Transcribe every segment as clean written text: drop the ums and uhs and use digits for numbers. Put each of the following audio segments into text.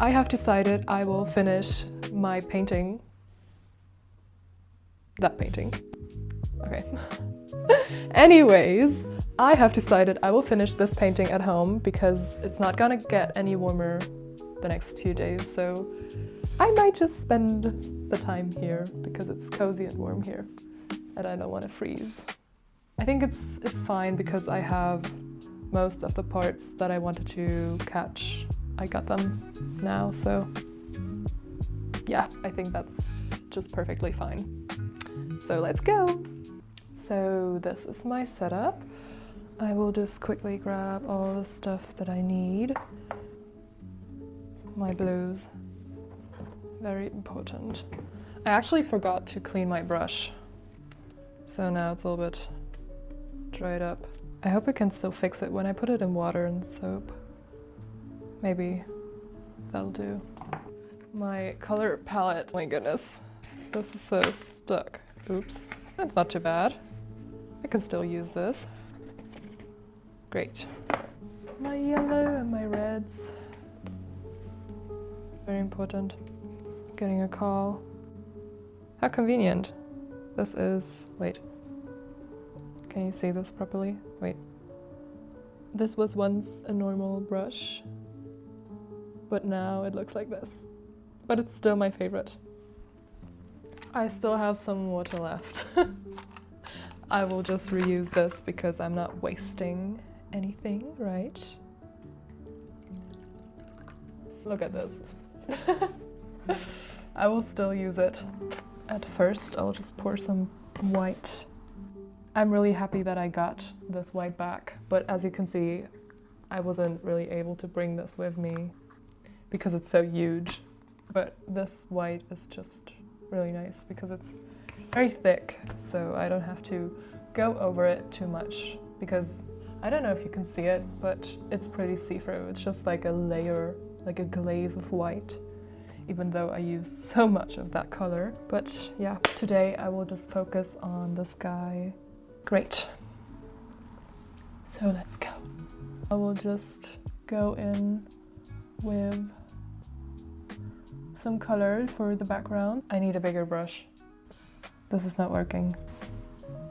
I have decided I will finish my painting. That painting. Okay. Anyways, I have decided I will finish this painting at home because it's not gonna get any warmer the next few days, so I might just spend the time here because it's cozy and warm here and I don't want to freeze. I think it's fine because I have most of the parts that I wanted to catch. I got them now, so yeah, I think that's just perfectly fine. So let's go! So this is my setup. I will just quickly grab all the stuff that I need. My blues, very important. I actually forgot to clean my brush, so now it's a little bit dried up. I hope I can still fix it when I put it in water and soap. Maybe that'll do. My color palette, my goodness, this is so stuck. Oops, that's not too bad. I can still use this. Great. My yellow and my reds. Very important. Getting a call. How convenient. This is, wait. Can you see this properly? Wait. This was once a normal brush, but now it looks like this. But it's still my favorite. I still have some water left. I will just reuse this because I'm not wasting anything, right? Look at this. I will still use it. At first, I'll just pour some white. I'm really happy that I got this white back, but as you can see, I wasn't really able to bring this with me because it's so huge. But this white is just really nice because it's very thick, so I don't have to go over it too much because I don't know if you can see it, but it's pretty see-through. It's just like a layer, like a glaze of white, even though I use so much of that color. But yeah, today I will just focus on this guy. Great. So let's go. I will just go in with some color for the background. I need a bigger brush. This is not working.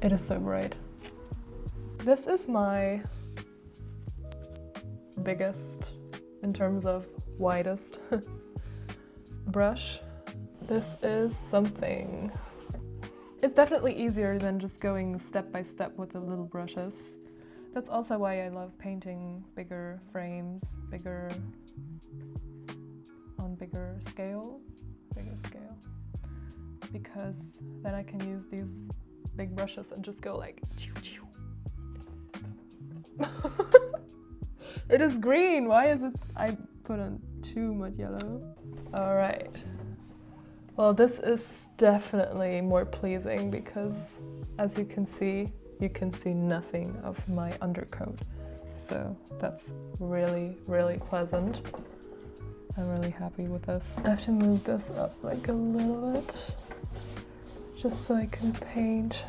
It is so bright. This is my biggest, in terms of widest, brush. This is something. It's definitely easier than just going step by step with the little brushes. That's also why I love painting bigger frames, on bigger scale, because then I can use these big brushes and just go like choo choo. It is green. Why is it? I put on too much yellow. All right. Well, this is definitely more pleasing because, as you can see nothing of my undercoat. So that's really, really pleasant. I'm really happy with this. I have to move this up like a little bit, just so I can paint.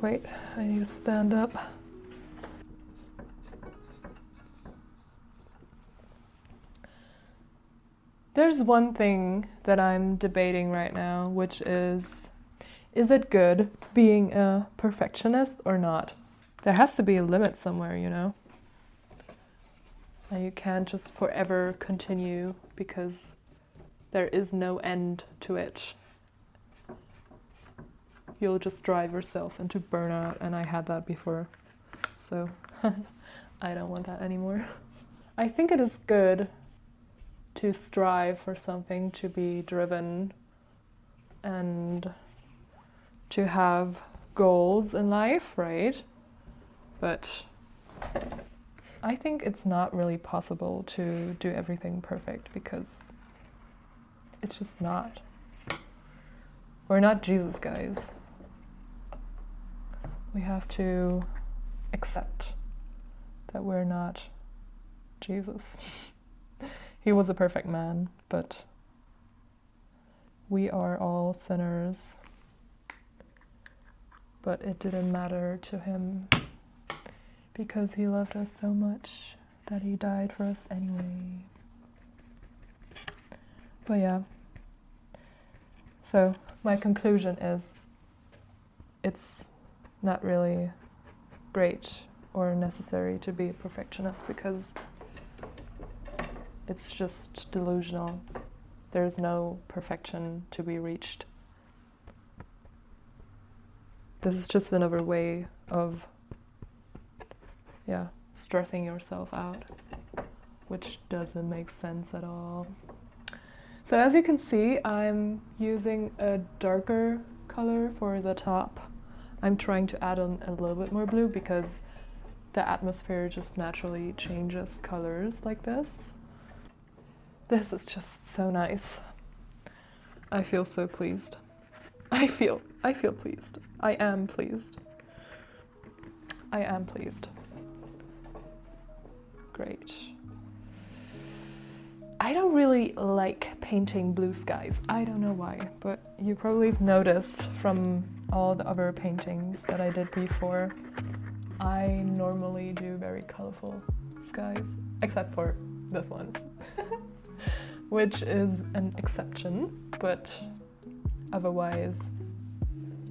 Wait, I need to stand up. There's one thing that I'm debating right now, which is it good being a perfectionist or not? There has to be a limit somewhere, you know? And you can't just forever continue because there is no end to it. You'll just drive yourself into burnout, and I had that before, so I don't want that anymore. I think it is good to strive for something, to be driven, and to have goals in life, right? But I think it's not really possible to do everything perfect because it's just not. We're not Jesus, guys. We have to accept that we're not Jesus. He was a perfect man, but we are all sinners. But it didn't matter to him because he loved us so much that he died for us anyway. But yeah. So my conclusion is it's not really great or necessary to be a perfectionist because it's just delusional. There's no perfection to be reached. This is just another way of, stressing yourself out, which doesn't make sense at all. So as you can see, I'm using a darker color for the top. I'm trying to add on a little bit more blue because the atmosphere just naturally changes colors like this. This is just so nice. I feel so pleased. I feel pleased. I am pleased. I am pleased. Great. I don't really like painting blue skies. I don't know why, but you probably have noticed from all the other paintings that I did before, I normally do very colorful skies, except for this one, which is an exception, but otherwise,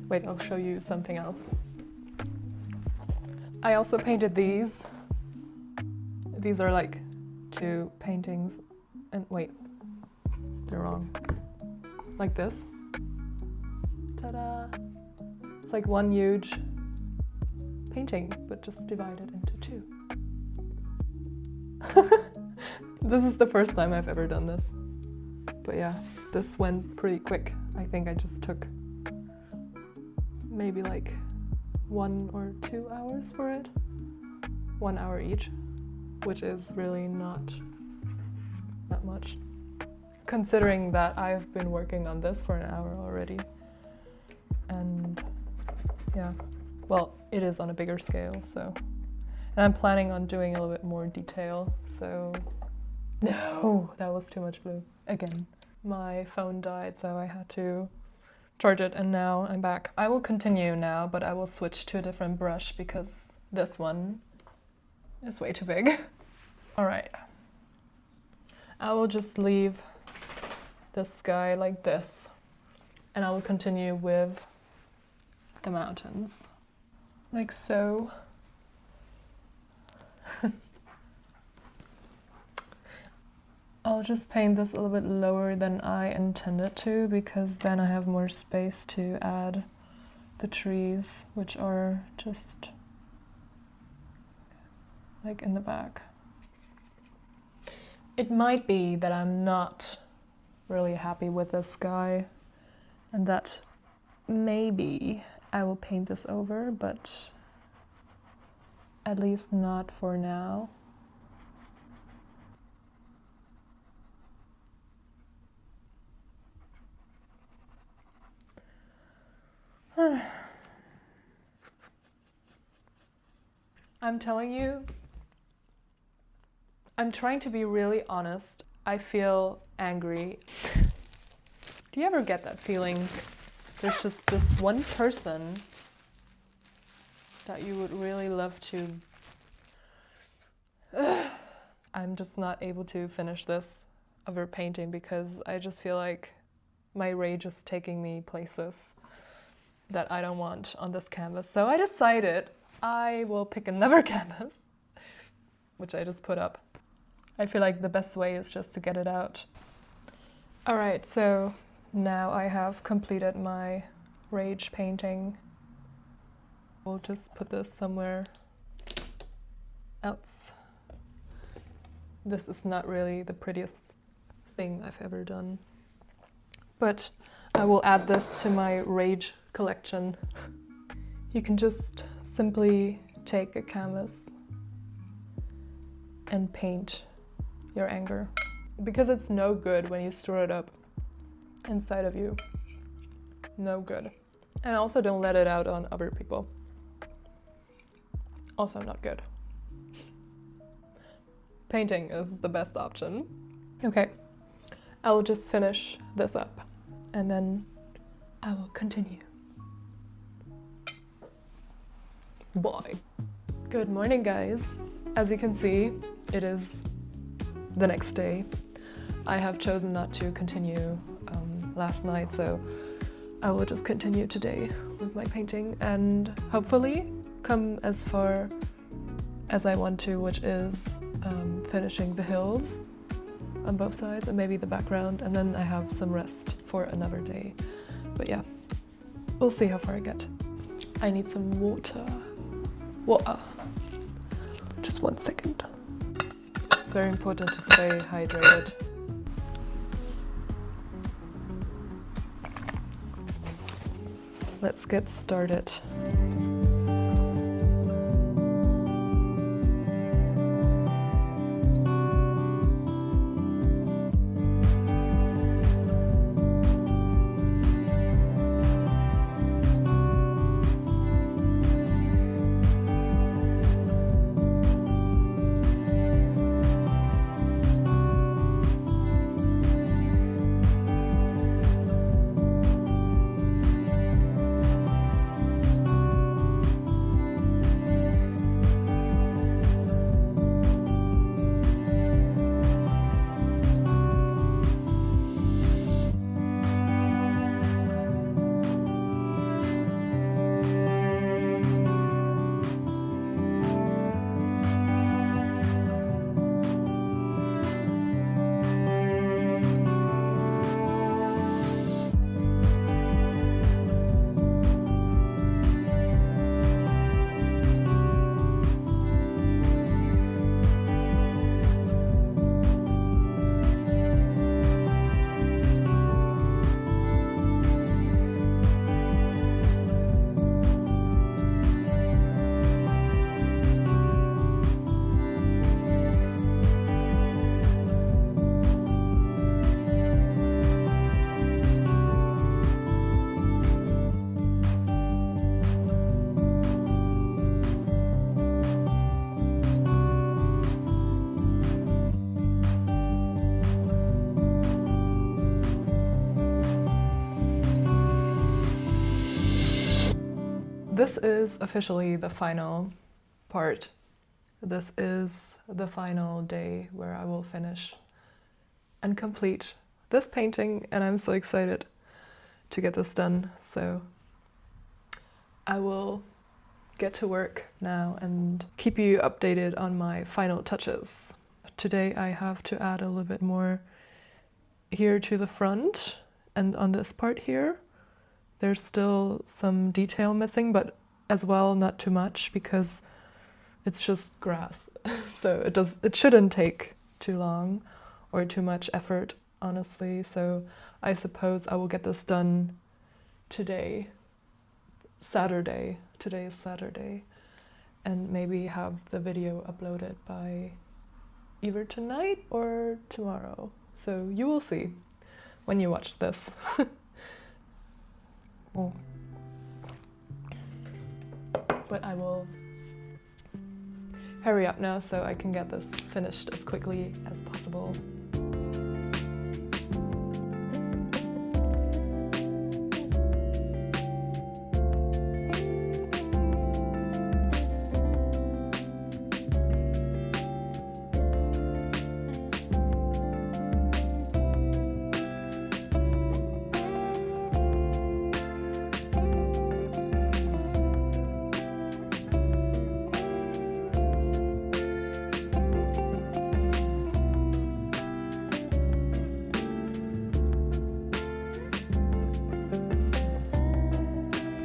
wait, I'll show you something else. I also painted these. These are like 2 paintings, and wait, they're wrong. Like this. Ta-da! It's like one huge painting, but just divided into 2. This is the first time I've ever done this. But yeah, this went pretty quick. I think I just took maybe like 1 or 2 hours for it. 1 hour each, which is really not that much. Considering that I've been working on this for an hour already. And yeah, well, it is on a bigger scale, so. And I'm planning on doing a little bit more detail, so. No, that was too much blue. Again, my phone died, so I had to charge it, and now I'm back. I will continue now, but I will switch to a different brush because this one is way too big. All right. I will just leave this sky like this, and I will continue with the mountains, like so. I'll just paint this a little bit lower than I intended to because then I have more space to add the trees, which are just like in the back. It might be that I'm not really happy with this sky and that maybe I will paint this over, but at least not for now. I'm telling you, I'm trying to be really honest. I feel angry. Do you ever get that feeling? There's just this one person that you would really love to. I'm just not able to finish this other painting because I just feel like my rage is taking me places that I don't want on this canvas. So I decided I will pick another canvas, which I just put up. I feel like the best way is just to get it out. All right, so now I have completed my rage painting. We'll just put this somewhere else. This is not really the prettiest thing I've ever done, but I will add this to my rage collection. You can just simply take a canvas and paint your anger, because it's no good when you store it up inside of you. No good. And also don't let it out on other people. Also not good. Painting is the best option. Okay, I will just finish this up and then I will continue. Bye. Good morning, guys. As you can see, it is the next day. I have chosen not to continue last night, so I will just continue today with my painting and hopefully come as far as I want to, which is finishing the hills on both sides and maybe the background, and then I have some rest for another day. But yeah, we'll see how far I get. I need some water. Just 1 second. It's very important to stay hydrated. Let's get started. This is officially the final part. This is the final day where I will finish and complete this painting, and I'm so excited to get this done. So I will get to work now and keep you updated on my final touches. Today I have to add a little bit more here to the front, and on this part here there's still some detail missing, but as well not too much because it's just grass. So it shouldn't take too long or too much effort, honestly. So I suppose I will get this done today, Saturday. Today is Saturday, and maybe have the video uploaded by either tonight or tomorrow. So you will see when you watch this. Oh. But I will hurry up now so I can get this finished as quickly as possible.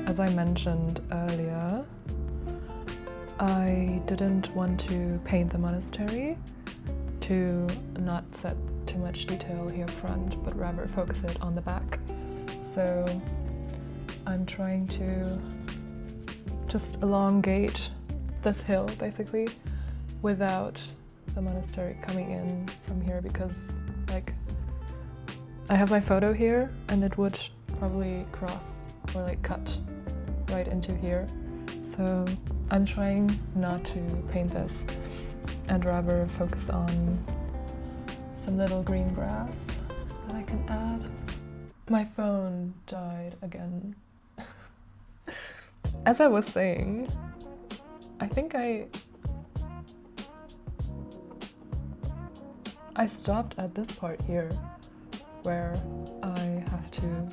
As I mentioned earlier, I didn't want to paint the monastery to not set too much detail here front, but rather focus it on the back. So I'm trying to just elongate this hill basically without the monastery coming in from here, because like I have my photo here and it would probably cross or like cut right into here. So I'm trying not to paint this and rather focus on some little green grass that I can add. My phone died again. As I was saying, I think I I stopped at this part here where I have to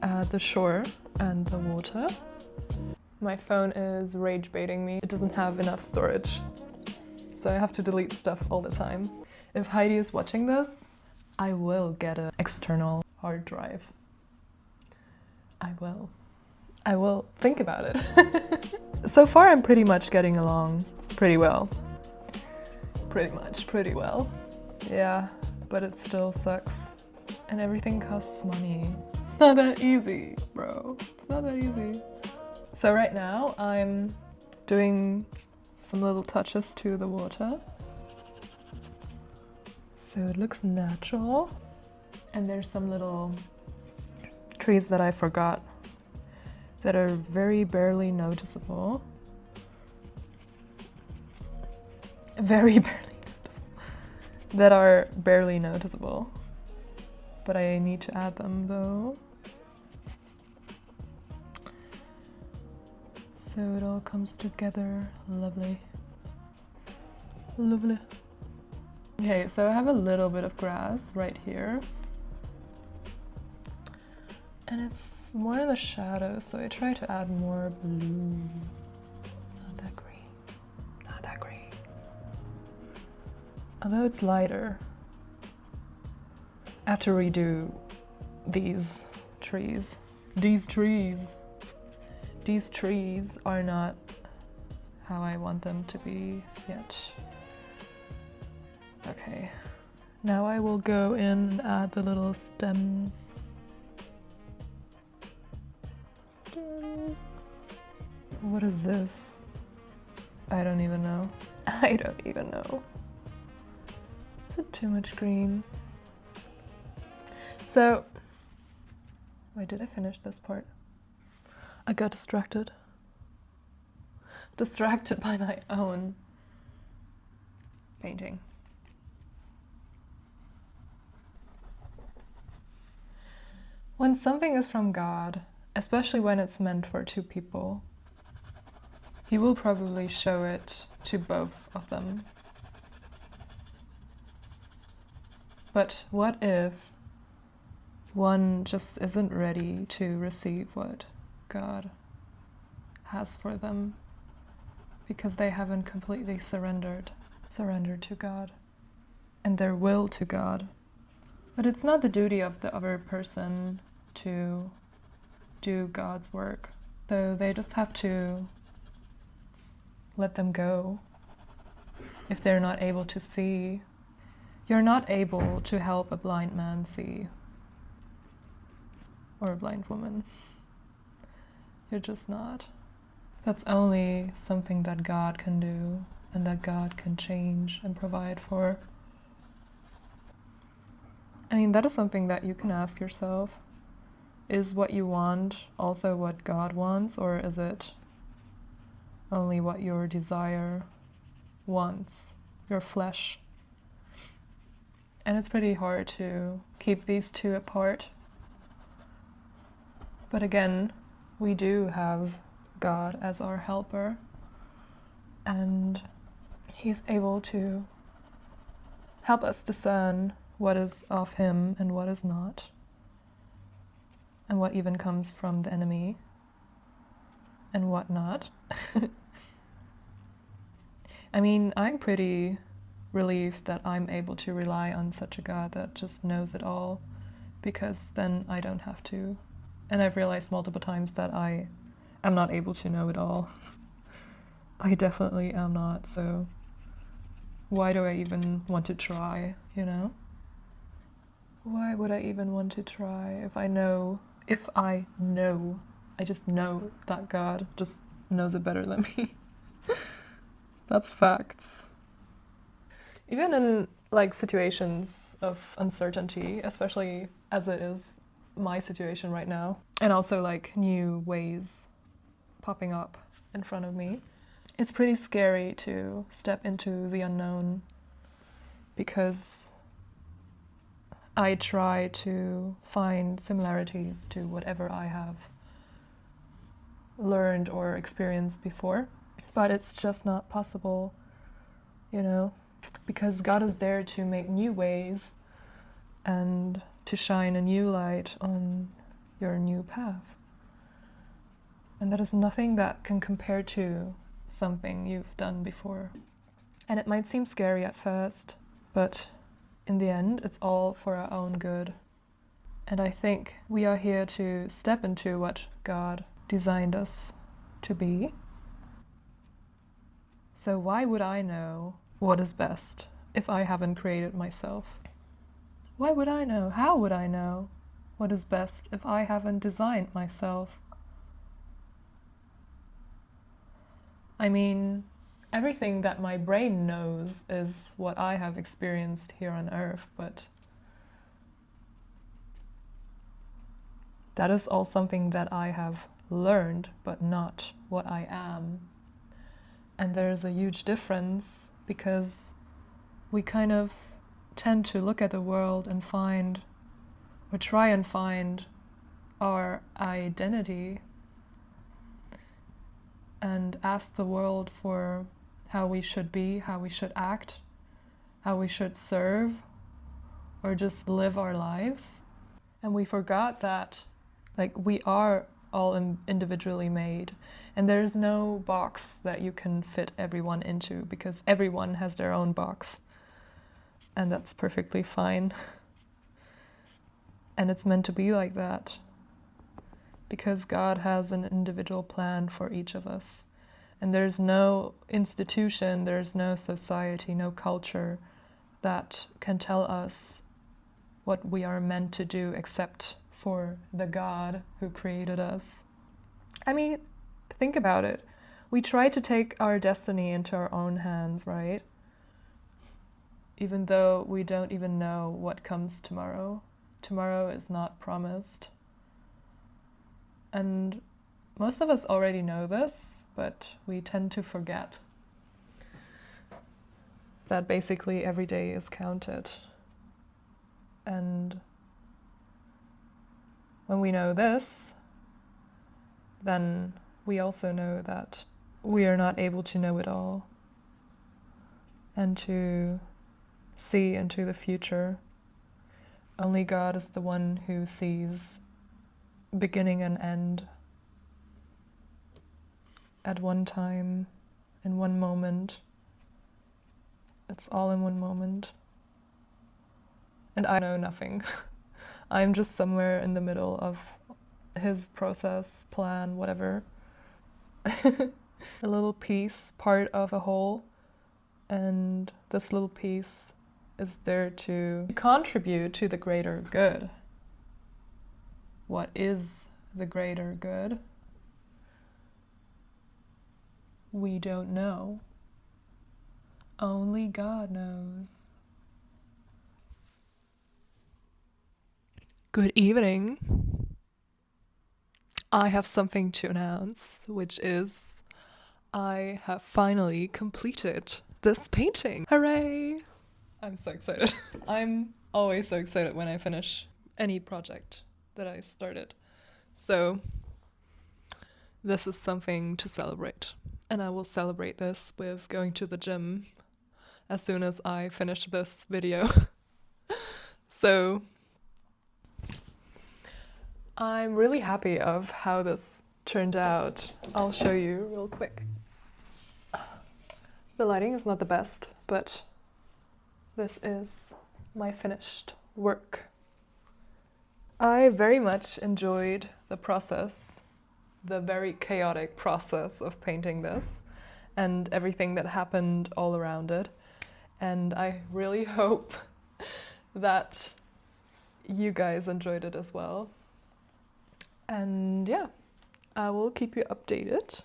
add the shore and the water. My phone is rage baiting me. It doesn't have enough storage, so I have to delete stuff all the time. If Heidi is watching this, I will get an external hard drive. I will think about it. So far I'm pretty much getting along pretty well. Pretty well. Yeah, but it still sucks. And everything costs money. It's not that easy, bro. It's not that easy. So right now I'm doing some little touches to the water. So it looks natural. And there's some little trees that I forgot that are very barely noticeable. Very barely noticeable. That are barely noticeable. But I need to add them though. So it all comes together lovely. Lovely. Okay, so I have a little bit of grass right here. And it's more in the shadow, so I try to add more blue. Not that green. Not that green. Although it's lighter. I have to redo these trees. These trees are not how I want them to be yet. Okay, now I will go in and add the little stems. What is this? I don't even know. I don't even know. Is it too much green? So, wait, did I finish this part? I got distracted. Distracted by my own painting. When something is from God, especially when it's meant for two people, He will probably show it to both of them. But what if one just isn't ready to receive what God has for them because they haven't completely surrendered to God and their will to God? But it's not the duty of the other person to do God's work. So they just have to let them go if they're not able to see. You're not able to help a blind man see, or a blind woman. You're just not. That's only something that God can do and that God can change and provide for. I mean, that is something that you can ask yourself. Is what you want also what God wants, or is it only what your desire wants, your flesh? And it's pretty hard to keep these two apart. But again, we do have God as our helper, and He's able to help us discern what is of Him and what is not, and what even comes from the enemy and what not. I mean, I'm pretty relieved that I'm able to rely on such a God that just knows it all, because then I don't have to. And I've realized multiple times that I am not able to know it all. I definitely am not, so why do I even want to try, you know? Why would I even want to try if I just know that God just knows it better than me? That's facts. Even in like situations of uncertainty, especially as it is my situation right now, and also like new ways popping up in front of me, it's pretty scary to step into the unknown, because I try to find similarities to whatever I have learned or experienced before, but it's just not possible, you know? because God is there to make new ways and to shine a new light on your new path. And that is nothing that can compare to something you've done before. And it might seem scary at first, but in the end, it's all for our own good. And I think we are here to step into what God designed us to be. So why would I know what is best if I haven't created myself? Why would I know? How would I know what is best if I haven't designed myself? I mean, everything that my brain knows is what I have experienced here on Earth, but that is all something that I have learned, but not what I am. And there's a huge difference because we kind of tend to look at the world and find, or try and find, our identity and ask the world for how we should be, how we should act, how we should serve, or just live our lives. And we forgot that, like, we are all individually made, and there's no box that you can fit everyone into, because everyone has their own box, and that's perfectly fine. And it's meant to be like that, because God has an individual plan for each of us. And there's no institution, there's no society, no culture that can tell us what we are meant to do except for the God who created us. I mean, think about it. We try to take our destiny into our own hands, right? Even though we don't even know what comes tomorrow. Tomorrow is not promised. And most of us already know this, but we tend to forget that basically every day is counted. And when we know this, then we also know that we are not able to know it all and to see into the future. Only God is the one who sees beginning and end at one time, in one moment. It's all in one moment. And I know nothing. I'm just somewhere in the middle of his process, plan, whatever. A little piece, part of a whole, and this little piece is there to contribute to the greater good. What is the greater good? We don't know. Only God knows. Good evening. I have something to announce, which is I have finally completed this painting. Hooray! I'm so excited. I'm always so excited when I finish any project that I started. So this is something to celebrate. And I will celebrate this with going to the gym as soon as I finish this video. So I'm really happy of how this turned out. I'll show you real quick. The lighting is not the best, but this is my finished work. I very much enjoyed the process, the very chaotic process of painting this and everything that happened all around it. And I really hope that you guys enjoyed it as well. And yeah, I will keep you updated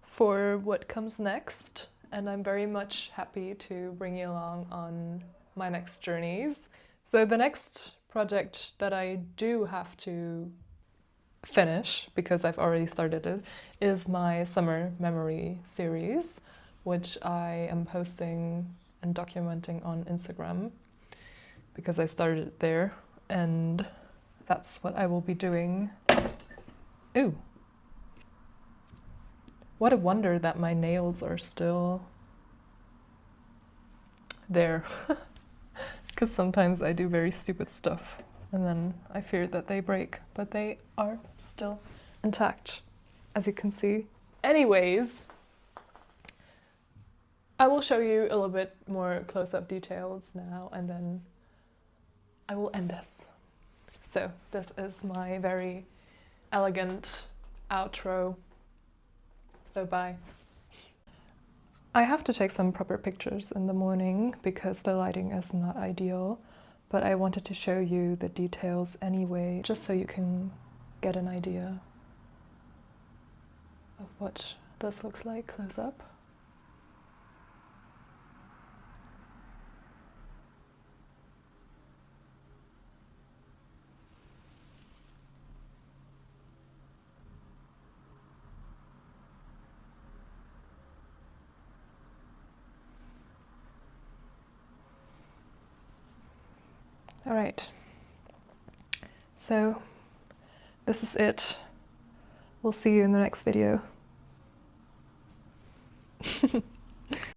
for what comes next. And I'm very much happy to bring you along on my next journeys. So the next project that I do have to finish, because I've already started it, is my summer memory series, which I am posting and documenting on Instagram, because I started it there, and that's what I will be doing. Ooh. What a wonder that my nails are still there. Because sometimes I do very stupid stuff and then I fear that they break, but they are still intact, as you can see. Anyways, I will show you a little bit more close-up details now, and then I will end this. So this is my very elegant outro. So bye. I have to take some proper pictures in the morning because the lighting is not ideal, but I wanted to show you the details anyway, just so you can get an idea of what this looks like close up. All right, so this is it. We'll see you in the next video.